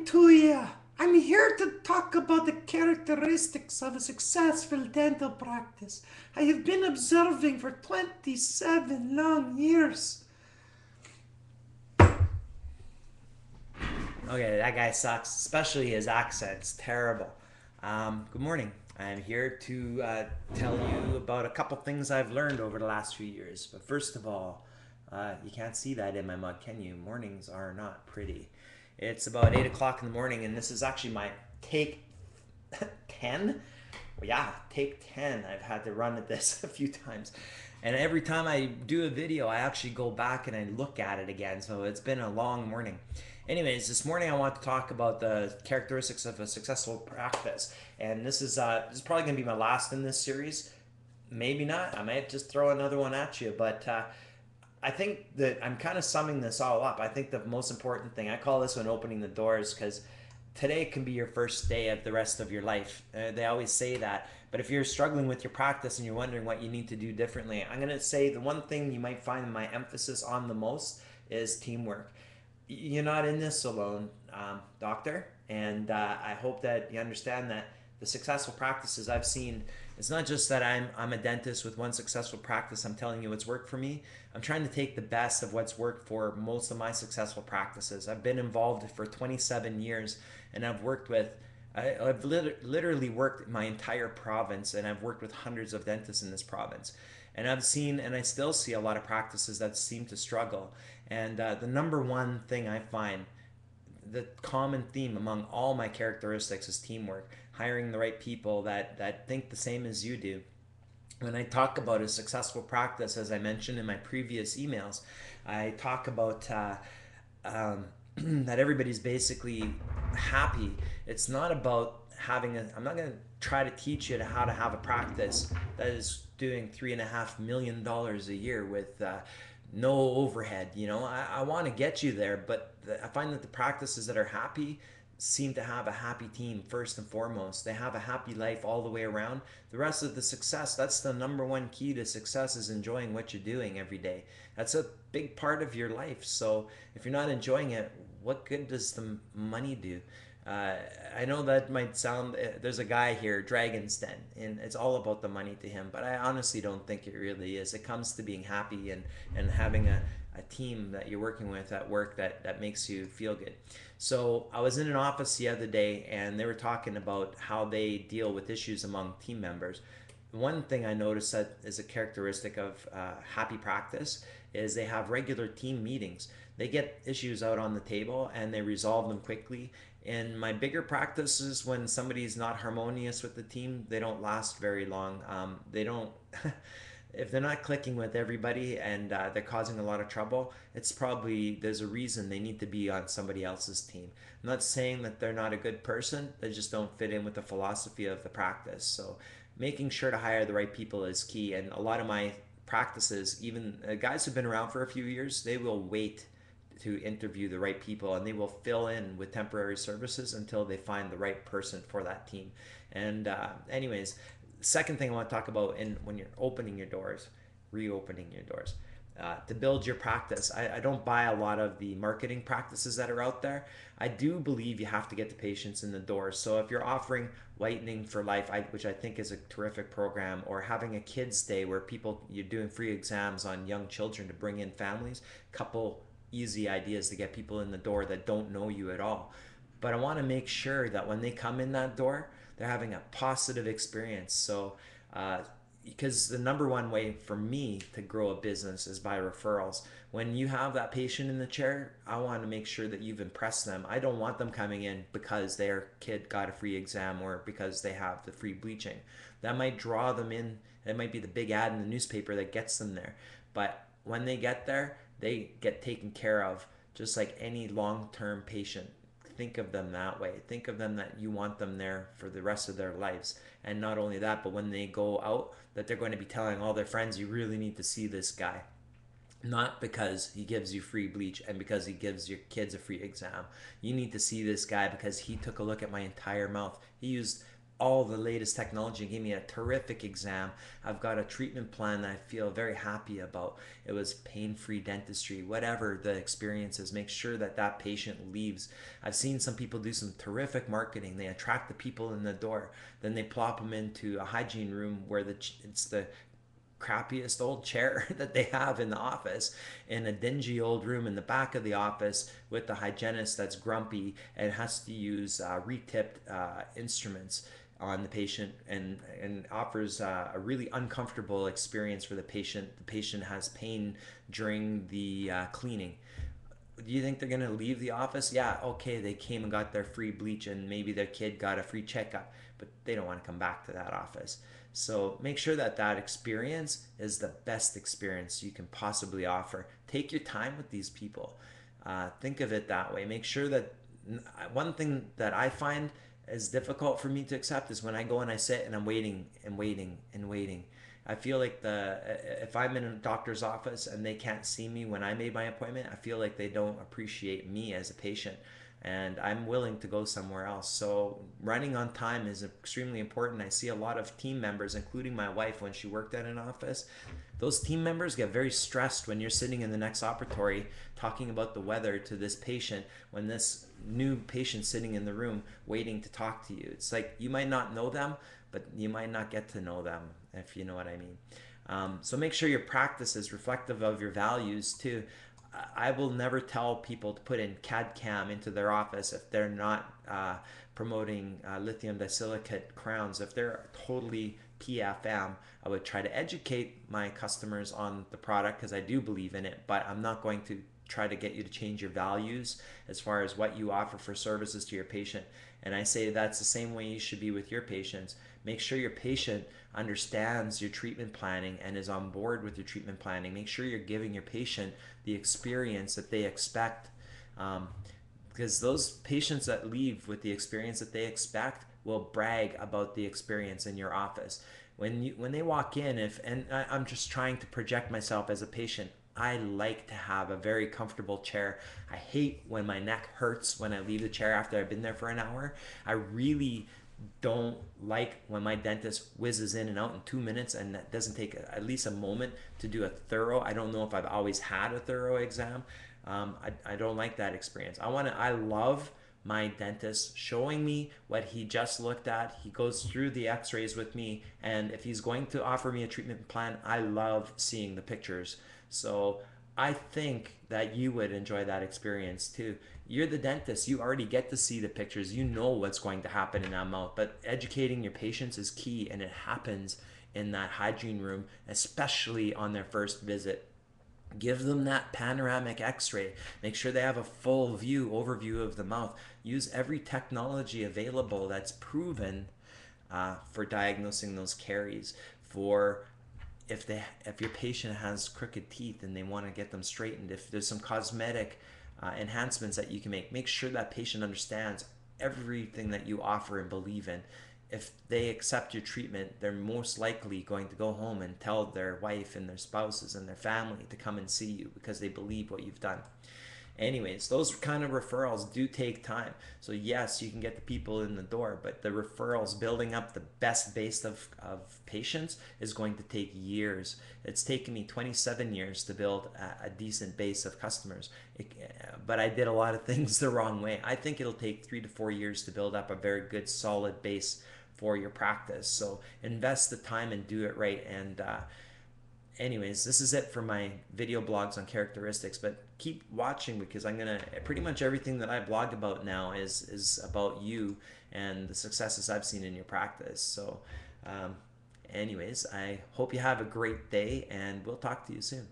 morning to you. I'm here to talk about the characteristics of a successful dental practice. I have been observing for 27 long years. Okay, that guy sucks, especially his accent's terrible. Good morning. I'm here to tell you about a couple things I've learned over the last few years. But first of all, you can't see that in my mug, can you? Mornings are not pretty. It's about 8 o'clock in the morning, and this is actually my take 10. Yeah, take 10. I've had to run at this a few times. And every time I do a video, I actually go back and I look at it again. So it's been a long morning. Anyways, this morning I want to talk about the characteristics of a successful practice. And this is probably going to be my last in this series. Maybe not. I might just throw another one at you. But I think that I'm kind of summing this all up. I think the most important thing, I call this one opening the doors, because today can be your first day of the rest of your life. They always say that. But if you're struggling with your practice and you're wondering what you need to do differently, I'm going to say the one thing you might find my emphasis on the most is teamwork. You're not in this alone, doctor. And I hope that you understand that the successful practices I've seen, it's not just that I'm a dentist with one successful practice. I'm telling you what's worked for me. I'm trying to take the best of what's worked for most of my successful practices. I've been involved for 27 years, and I've worked with I've literally worked my entire province, and I've worked with hundreds of dentists in this province. And I've seen, and I still see a lot of practices that seem to struggle. And the number one thing I find, the common theme among all my characteristics is teamwork, hiring the right people that think the same as you do. When I talk about a successful practice, as I mentioned in my previous emails, I talk about that everybody's basically happy. It's not about having a, I'm not going to try to teach you how to have a practice that is doing $3.5 million a year with no overhead. I want to get you there, but I find that the practices that are happy seem to have a happy team first and foremost. They have a happy life all the way around. The rest of the success, that's the number one key to success, is enjoying what you're doing every day. That's a big part of your life. So if you're not enjoying it, what good does the money do? Uh, I know that might sound, there's a guy here, Dragon's Den, and it's all about the money to him, but I honestly don't think it really is. It comes to being happy and having a team that you're working with at work that makes you feel good. So I was in an office the other day, and they were talking about how they deal with issues among team members. One thing I noticed that is a characteristic of happy practice is they have regular team meetings. They get issues out on the table and they resolve them quickly. In my bigger practices, when somebody's not harmonious with the team, they don't last very long. They don't. If they're not clicking with everybody and they're causing a lot of trouble, it's probably there's a reason they need to be on somebody else's team. I'm not saying that they're not a good person, they just don't fit in with the philosophy of the practice. So making sure to hire the right people is key. And a lot of my practices, even guys who've been around for a few years, they will wait to interview the right people, and they will fill in with temporary services until they find the right person for that team. And anyways, second thing I want to talk about in when you're opening your doors, reopening your doors, to build your practice. I don't buy a lot of the marketing practices that are out there. I do believe you have to get the patients in the door. So if you're offering whitening for life, which I think is a terrific program, or having a kids day where you're doing free exams on young children to bring in families, couple easy ideas to get people in the door that don't know you at all. But I want to make sure that when they come in that door, they're having a positive experience. So because the number one way for me to grow a business is by referrals. When you have that patient in the chair, I want to make sure that you've impressed them. I don't want them coming in because their kid got a free exam or because they have the free bleaching. That might draw them in. It might be the big ad in the newspaper that gets them there. But when they get there, they get taken care of just like any long-term patient. Think of them that way. Think of them that you want them there for the rest of their lives. And not only that, but when they go out, that they're going to be telling all their friends, you really need to see this guy. Not because he gives you free bleach and because he gives your kids a free exam. You need to see this guy because he took a look at my entire mouth. He used all the latest technology, gave me a terrific exam. I've got a treatment plan that I feel very happy about. It was pain-free dentistry. Whatever the experience is, make sure that that patient leaves. I've seen some people do some terrific marketing. They attract the people in the door, then they plop them into a hygiene room where it's the crappiest old chair that they have in the office, in a dingy old room in the back of the office, with the hygienist that's grumpy and has to use re-tipped instruments on the patient, and offers a really uncomfortable experience for the patient. The patient has pain during the cleaning. Do you think they're going to leave the office? Yeah, okay, they came and got their free bleach and maybe their kid got a free checkup, but they don't want to come back to that office. So make sure that that experience is the best experience you can possibly offer. Take your time with these people. Think of it that way. Make sure that one thing that I find is difficult for me to accept is when I go and I sit and I'm waiting and waiting and waiting. I feel like if I'm in a doctor's office and they can't see me when I made my appointment, I feel like they don't appreciate me as a patient, and I'm willing to go somewhere else. So running on time is extremely important. I see a lot of team members, including my wife when she worked at an office. Those team members get very stressed when you're sitting in the next operatory talking about the weather to this patient, when this new patient sitting in the room waiting to talk to you. It's like you might not know them, but you might not get to know them, if you know what I mean. So make sure your practice is reflective of your values too. I will never tell people to put in CAD CAM into their office if they're not promoting lithium disilicate crowns. If they're totally PFM, I would try to educate my customers on the product because I do believe in it, but I'm not going to try to get you to change your values as far as what you offer for services to your patient. And I say that's the same way you should be with your patients. Make sure your patient understands your treatment planning and is on board with your treatment planning. Make sure you're giving your patient the experience that they expect. Because those patients that leave with the experience that they expect will brag about the experience in your office. When they walk in, I'm just trying to project myself as a patient, I like to have a very comfortable chair. I hate when my neck hurts when I leave the chair after I've been there for an hour. I really don't like when my dentist whizzes in and out in 2 minutes and that doesn't take at least a moment to do a thorough. I don't know if I've always had a thorough exam. I don't like that experience. I love my dentist showing me what he just looked at. He goes through the x-rays with me, and if he's going to offer me a treatment plan, I love seeing the pictures. So I think that you would enjoy that experience too. You're the dentist, you already get to see the pictures, you know what's going to happen in that mouth, but educating your patients is key, and it happens in that hygiene room, especially on their first visit. Give them that panoramic x-ray. Make sure they have a full overview of the mouth. Use every technology available that's proven for diagnosing those caries. For if your patient has crooked teeth and they want to get them straightened, if there's some cosmetic enhancements that you can make sure that patient understands everything that you offer and believe in. If they accept your treatment, they're most likely going to go home and tell their wife and their spouses and their family to come and see you because they believe what you've done. Anyways, those kind of referrals do take time. So yes, you can get the people in the door, but the referrals, building up the best base of patients, is going to take years. It's taken me 27 years to build a decent base of customers. But I did a lot of things the wrong way. I think it'll take 3 to 4 years to build up a very good solid base for your practice. So invest the time and do it right. And anyways, this is it for my video blogs on characteristics, but keep watching because I'm gonna pretty much everything that I blog about now is about you and the successes I've seen in your practice. So anyways, I hope you have a great day and we'll talk to you soon.